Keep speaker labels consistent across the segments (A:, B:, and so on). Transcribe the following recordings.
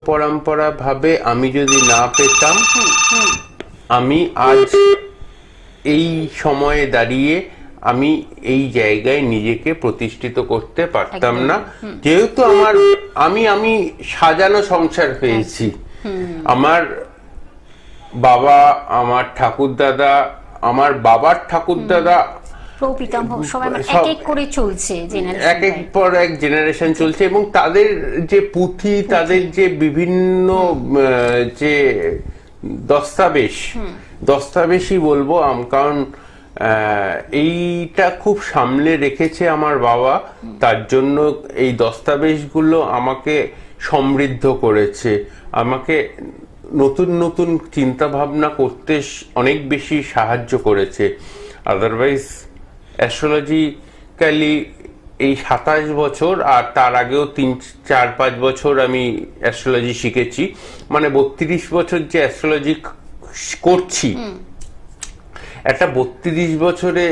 A: পরম্পরা ভাবে আমি যদি না পেতাম, আমি আজ এই সময়ে দাঁড়িয়ে আমি এই জায়গায় নিজেকে প্রতিষ্ঠিত করতে পারতাম না। যেহেতু আমি সাজানো সংসার পেয়েছি। আমার বাবা, আমার ঠাকুরদাদা, আমার বাবার ঠাকুরদাদা,
B: এক এক করে চলছে,
A: এক এক পর এক জেনারেশন চলছে, এবং তাদের যে পুঁথি, তাদের যে বিভিন্ন যে দস্তাবেজই বলবো, কারণ এইটা খুব সামলে রেখেছে আমার বাবা। তার জন্য এই দস্তাবেজগুলো আমাকে সমৃদ্ধ করেছে, আমাকে নতুন নতুন চিন্তা ভাবনা করতে অনেক বেশি সাহায্য করেছে। আদারওয়াইজ অ্যাস্ট্রোলজিক্যালি এই 27 বছর, আর তার আগেও 3-4-5 বছর আমি অ্যাস্ট্রোলজি শিখেছি, মানে 32 বছর যে অ্যাস্ট্রোলজি করছি। একটা 32 বছরে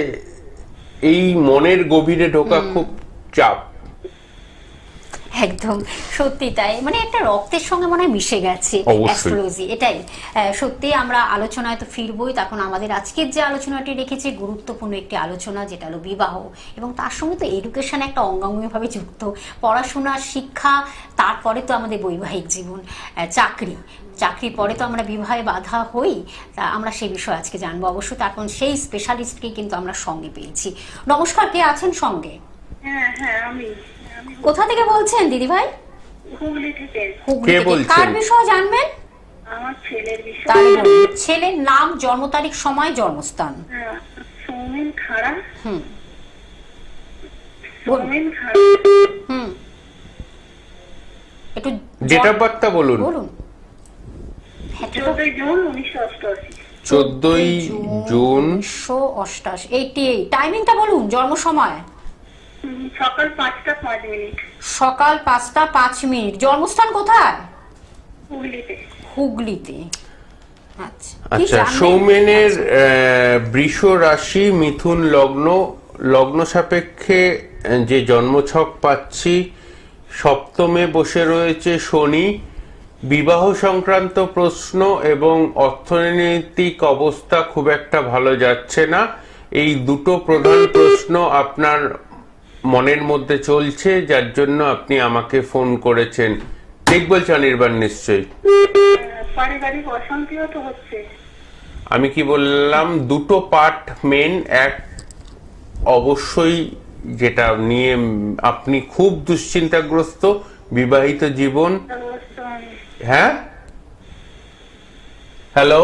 A: এই মনের গভীরে ঢোকা খুব চাপ।
B: একদম সত্যি তাই, মানে একটা রক্তের সঙ্গে মনে হয় মিশে গেছে অ্যাস্ট্রোলজি, এটাই সত্যি। আমরা আলোচনায় তো ফিরবই। তখন আমাদের আজকের যে আলোচনাটি রেখেছে গুরুত্বপূর্ণ একটি আলোচনা, যেটা হলো বিবাহ, এবং তার সঙ্গে তো এডুকেশন একটা অঙ্গাঙ্গিভাবে যুক্ত। পড়াশোনা, শিক্ষা, তারপরে তো আমাদের বৈবাহিক জীবন, চাকরির পরে তো আমরা বিবাহে বাধা হই। তা আমরা সেই বিষয়ে আজকে জানবো অবশ্যই। তারপর সেই স্পেশালিস্টকে কিন্তু আমরা সঙ্গে পেয়েছি। নমস্কার, কে আছেন সঙ্গে?
C: হ্যাঁ, আমি।
B: কোথা থেকে বলছেন দিদি ভাই?
C: হুগলি থেকে।
A: কে বলছেন?
B: কার বিষয়ে জানবেন?
C: আমার ছেলের বিষয়ে।
B: ছেলের নাম, জন্ম তারিখ, সময়, জন্মস্থান।
C: সৌমেন খাড়া।
B: একটু
A: ডেট অফ বার্থটা বলুন।
C: 14 জুন 1988।
A: 14 জুন
B: 1988। 88। টাইমিংটা বলুন, জন্ম সময়।
C: সকাল 5টা 5 মিনিট।
B: সকাল 5টা 5 মিনিট। জন্মস্থান কোথায়? হুগলিতে।
A: আচ্ছা, সৌমেনের বৃষ রাশি, মিথুন লগ্ন, লগ্ন সাপেক্ষে যে জন্মছক পাচ্ছি, সপ্তমে বসে রয়েছে শনি। বিবাহ সংক্রান্ত প্রশ্ন এবং অর্থনৈতিক অবস্থা খুব একটা ভালো যাচ্ছে না। এই দুটো প্রধান প্রশ্ন আপনার মনের মধ্যে চলছে, যার জন্য আপনি আমাকে ফোন করেছেন। ঠিক বলছি অনির্বাণ? নিশ্চয়ই।
C: পারিবারিক অশান্তিও তো হচ্ছে।
A: আমি কি বললাম? দুটো পার্ট মেন। এক, অবশ্যই যেটা নিয়ে আপনি খুব দুশ্চিন্তাগ্রস্ত, বিবাহিত জীবন। হ্যাঁ, হ্যালো,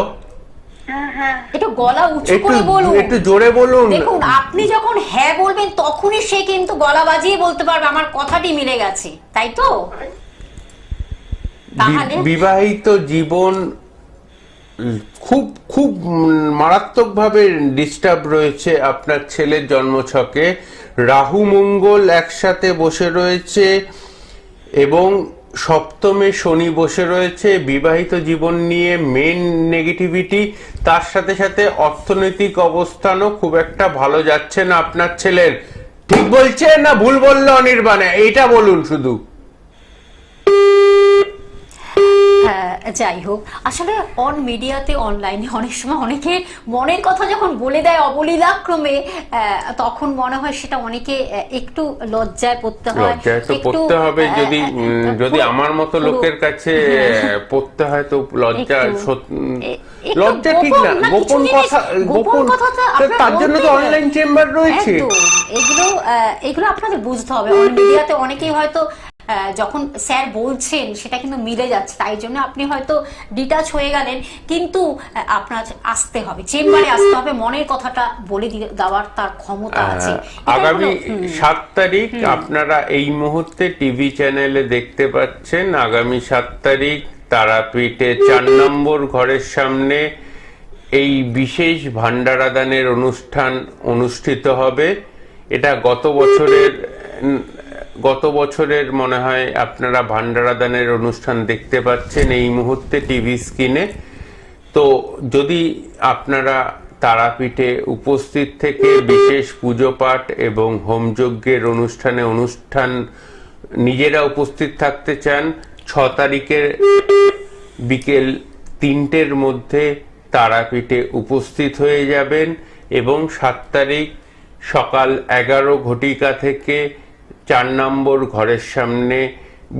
B: একটু গলা উঁচু করে বলুন,
A: একটু জোরে বলুন।
B: দেখুন, আপনি যখন হ্যাঁ বলবেন তখনই সে কিন্তু গলা বাজিয়ে বলতে পারবে আমার কথাটি মিলে গেছে, তাই তো?
A: বিবাহিত জীবন খুব খুব মারাত্মকভাবে ডিস্টার্ব রয়েছে আপনার ছেলের জন্মছকে। রাহু মঙ্গল একসাথে বসে রয়েছে এবং সপ্তমে শনি বসে রয়েছে। বিবাহিত জীবন নিয়ে মেন নেগেটিভিটি, তার সাথে সাথে অর্থনৈতিক অবস্থানও খুব একটা ভালো যাচ্ছে না আপনার ছেলের। ঠিক বলছে না ভুল বললো অনির্বাণে? এইটা বলুন শুধু।
B: যাই হোক, আসলে অন মিডিয়াতে, অনলাইনে অনেক সময় অনেকে মনের কথা যখন বলে দেয় অবলীলাক্রমে, তখন মনে হয় সেটা অনেকে একটু লজ্জায় পড়তে হয়।
A: লজ্জায় তো পড়তে হবে, যদি আমার মতো লোকের কাছে পড়তে হয় তো লজ্জা ঠিক না। গোপন কথা, তার জন্য তো অনলাইন চেম্বার রয়েছে।
B: এগুলো আপনাদের বুঝতে হবে। অন মিডিয়াতে অনেকেই হয়তো যখন স্যার বলছেন সেটা কিন্তু মিলে যাচ্ছে, তাই জন্য আপনি হয়তো ডিটাচ হয়ে গেলেন, কিন্তু আপনার আসতে হবে, চেম্বারে আসতে হবে, মনের কথাটা বলে দেওয়ার তার ক্ষমতা আছে।
A: আগামী 7 তারিখ আপনারা এই মুহূর্তে টিভি চ্যানেলে দেখতে পাচ্ছেন, আগামী 7 তারিখ তারাপীঠে 4 নম্বর ঘরের সামনে এই বিশেষ ভান্ডারাদানের অনুষ্ঠান অনুষ্ঠিত হবে। এটা গত বছরের মনে হয় আপনারা ভান্ডারাদানের অনুষ্ঠান দেখতে পাচ্ছেন এই মুহূর্তে টিভি স্ক্রিনে। তো যদি আপনারা তারাপীঠে উপস্থিত থেকে বিশেষ পুজো পাঠ এবং হোমযজ্ঞের অনুষ্ঠানে নিজেরা উপস্থিত থাকতে চান, 6 তারিখের বিকেল 3টের মধ্যে তারাপীঠে উপস্থিত হয়ে যাবেন এবং 7 তারিখ সকাল 11 ঘটিকা থেকে 4 নম্বর ঘরের সামনে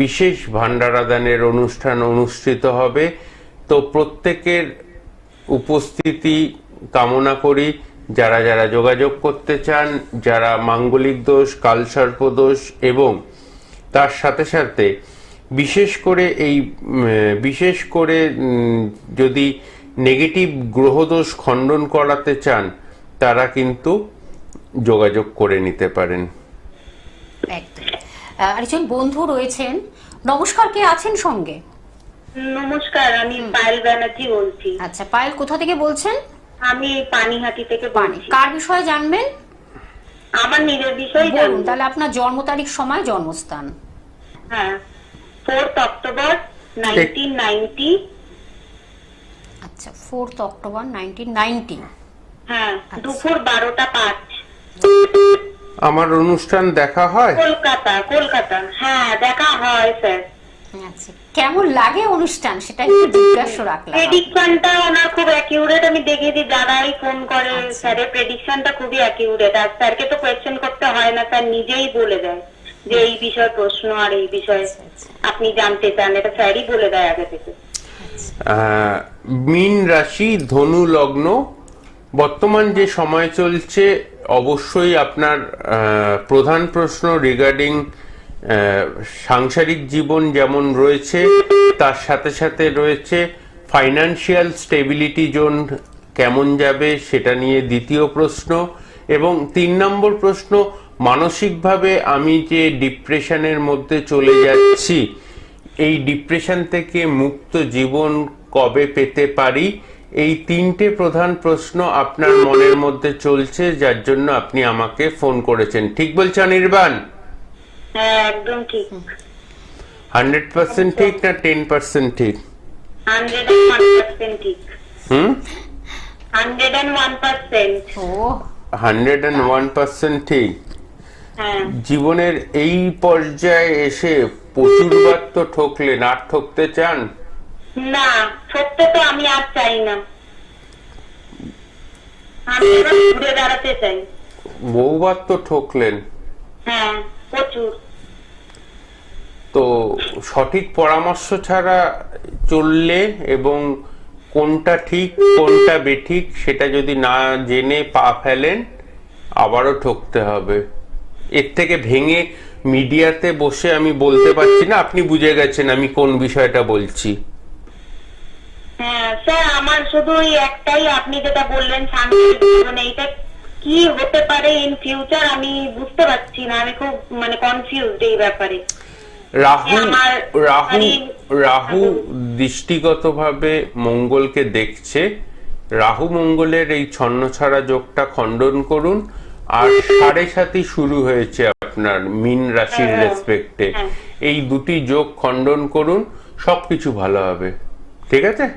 A: বিশেষ ভান্ডারাদানের অনুষ্ঠান অনুষ্ঠিত হবে। তো প্রত্যেকের উপস্থিতি কামনা করি। যারা যারা যোগাযোগ করতে চান, যারা মাঙ্গলিক দোষ, কালসর্প দোষ এবং তার সাথে সাথে বিশেষ করে যদি নেগেটিভ গ্রহদোষ খণ্ডন করাতে চান, তারা কিন্তু যোগাযোগ করে নিতে পারেন।
B: একদম। আরেকজন বন্ধু রয়েছেন, নমস্কার, কে আছেন সঙ্গে?
C: নমস্কার, আমি পায়েল ব্যানার্জি বলছি।
B: আচ্ছা পায়েল, কোথা থেকে বলছেন?
C: আমি পানিহাটি থেকে বলছি।
B: কার বিষয়ে জানবেন?
C: আমার নিজের বিষয়
B: বলুন
C: জানবো।
B: তাহলে, আপনার জন্ম তারিখ, সময়, জন্মস্থান।
C: হ্যাঁ, 4th অক্টোবর 1990।
B: আচ্ছা, 4th অক্টোবর 1990।
C: হ্যাঁ, দুপুর 12টা 5।
A: আমার অনুষ্ঠান দেখা হয়
C: কলকাতা। হ্যাঁ, দেখা হয় স্যার।
B: আচ্ছা, কেমন লাগে অনুষ্ঠান সেটা একটু জিজ্ঞাসা রাখলাম।
C: প্রেডিকশনটা ওনার খুব অ্যাকিউরেট। আমি দেখেছি যারাই ফোন করে, স্যারের প্রেডিকশনটা খুবই অ্যাকিউরেট। আর স্যারকে তো কোয়েশ্চেন করতে হয় না, স্যার নিজেই বলে দেয় যে এই বিষয় প্রশ্ন আর এই বিষয়ে আপনি জানতে চান, এটা স্যারই বলে দেয় আগে থেকে।
A: মীন রাশি, ধনু লগ্ন, বর্তমান যে সময় চলছে অবশ্যই আপনার প্রধান প্রশ্ন রিগার্ডিং সাংসারিক জীবন যেমন রয়েছে, তার সাথে সাথে রয়েছে ফাইনান্সিয়াল স্টেবিলিটি জোন কেমন যাবে সেটা নিয়ে দ্বিতীয় প্রশ্ন, এবং 3 নম্বর প্রশ্ন মানসিকভাবে আমি যে ডিপ্রেশনের মধ্যে চলে যাচ্ছি, এই ডিপ্রেশন থেকে মুক্ত জীবন কবে পেতে পারি, এই 3টে প্রধান প্রশ্ন আপনার মনের মধ্যে চলছে, যার জন্য আপনি আমাকে ফোন করেছেন। ঠিক বলছি অনির্বাণ?
C: হ্যাঁ, একদম ঠিক।
A: 100% ঠিক না 10% ঠিক?
C: 101% ঠিক। 101%।
B: ও
A: 101% ঠিক।
C: হ্যাঁ।
A: জীবনের এই পর্যায়ে এসে প্রচুরবার তো ঠকলেন, আর ঠকতে চান
C: না? ঠকতে তো আমি আর চাই না, আমি এবার ঘুরে দাঁড়াতে চাই।
A: বহুবার তো ঠকলেন।
C: হ্যাঁ, প্রচুর।
A: তো সঠিক পরামর্শ ছাড়া চললে এবং কোনটা ঠিক কোনটা বেঠিক সেটা যদি না জেনে পা ফেলেন, আবারও ঠকতে হবে। এর থেকে ভেঙে মিডিয়াতে বসে আমি বলতে পারছি না, আপনি বুঝে গেছেন আমি কোন বিষয়টা বলছি।
C: হ্যাঁ স্যার, আমার শুধু ওই একটাই, আপনি যেটা বললেন সাংসারিক জীবনে, এটা কি হতে পারে ইন ফিউচার আমি বুঝতে পারছি না। আমি খুব কনফিউজড এই ব্যাপারে।
A: রাহু দৃষ্টিগতভাবে মঙ্গলকে দেখছে। রাহু মঙ্গলের এই ছন্নছাড়া যোগটা খণ্ডন করুন। আর 7.5 শুরু হয়েছে আপনার মীন রাশির রেসপেক্টে, এই দুটি যোগ খণ্ডন করুন, সবকিছু ভালো হবে। ঠিক আছে?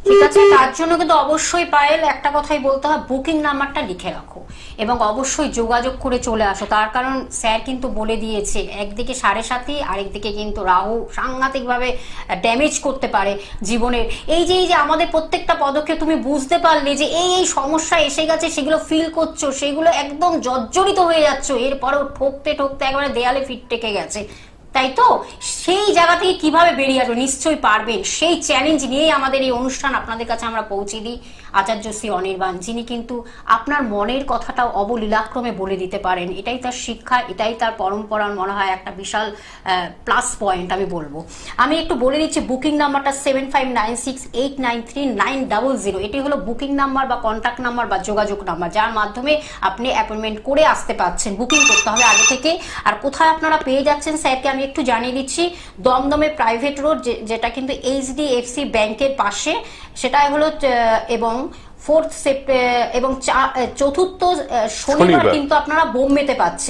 B: ঠিক আছে। তার জন্য কিন্তু অবশ্যই পায়েল একটা কথাই বলতে হয়, বুকিং নাম্বারটা লিখে রাখো এবং অবশ্যই যোগাযোগ করে চলে আসো। তার কারণ স্যার কিন্তু বলে দিয়েছে, একদিকে 7.5, আরেকদিকে কিন্তু রাহু সাংঘাতিকভাবে ড্যামেজ করতে পারে জীবনের। এই যে আমাদের প্রত্যেকটা পদক্ষেপ তুমি বুঝতে পারলে যে এই সমস্যা এসে গেছে, সেগুলো ফিল করছো, সেগুলো একদম জর্জরিত হয়ে যাচ্ছ, এরপরেও ঠকতে ঠকতে একেবারে দেয়ালে ফিট টেকে গেছে, তাই তো? সেই জায়গা থেকে কিভাবে বেরিয়ে আসবে, নিশ্চয়ই পারবেন। সেই চ্যালেঞ্জ নিয়েই আমাদের এই অনুষ্ঠান আপনাদের কাছে আমরা পৌঁছে দিই। আচার্য শ্রী অনির্বাণ, যিনি কিন্তু আপনার মনের কথাটাও অবলীলাক্রমে বলে দিতে পারেন। এটাই তার শিক্ষা, এটাই তার পরম্পরার মনে হয় একটা বিশাল প্লাস পয়েন্ট আমি বলবো। আমি একটু বলে দিচ্ছি, বুকিং নাম্বারটা 7596893900। এটি হলো বুকিং নাম্বার বা কন্ট্যাক্ট নাম্বার বা যোগাযোগ নাম্বার, যার মাধ্যমে আপনি অ্যাপয়েন্টমেন্ট করে আসতে পারছেন। বুকিং করতে হবে আগে থেকে। আর কোথায় আপনারা পেয়ে যাচ্ছেন স্যারকে আমি একটু জানিয়ে দিচ্ছি। দমদমে প্রাইভেট রোড, যেটা কিন্তু HDFC ব্যাংকের পাশে, সেটাই হলো, এবং 4th সেপ্টেম্বর এবং 4th শনিবার কিন্তু আপনারা বোম্বেতে পাচ্ছেন।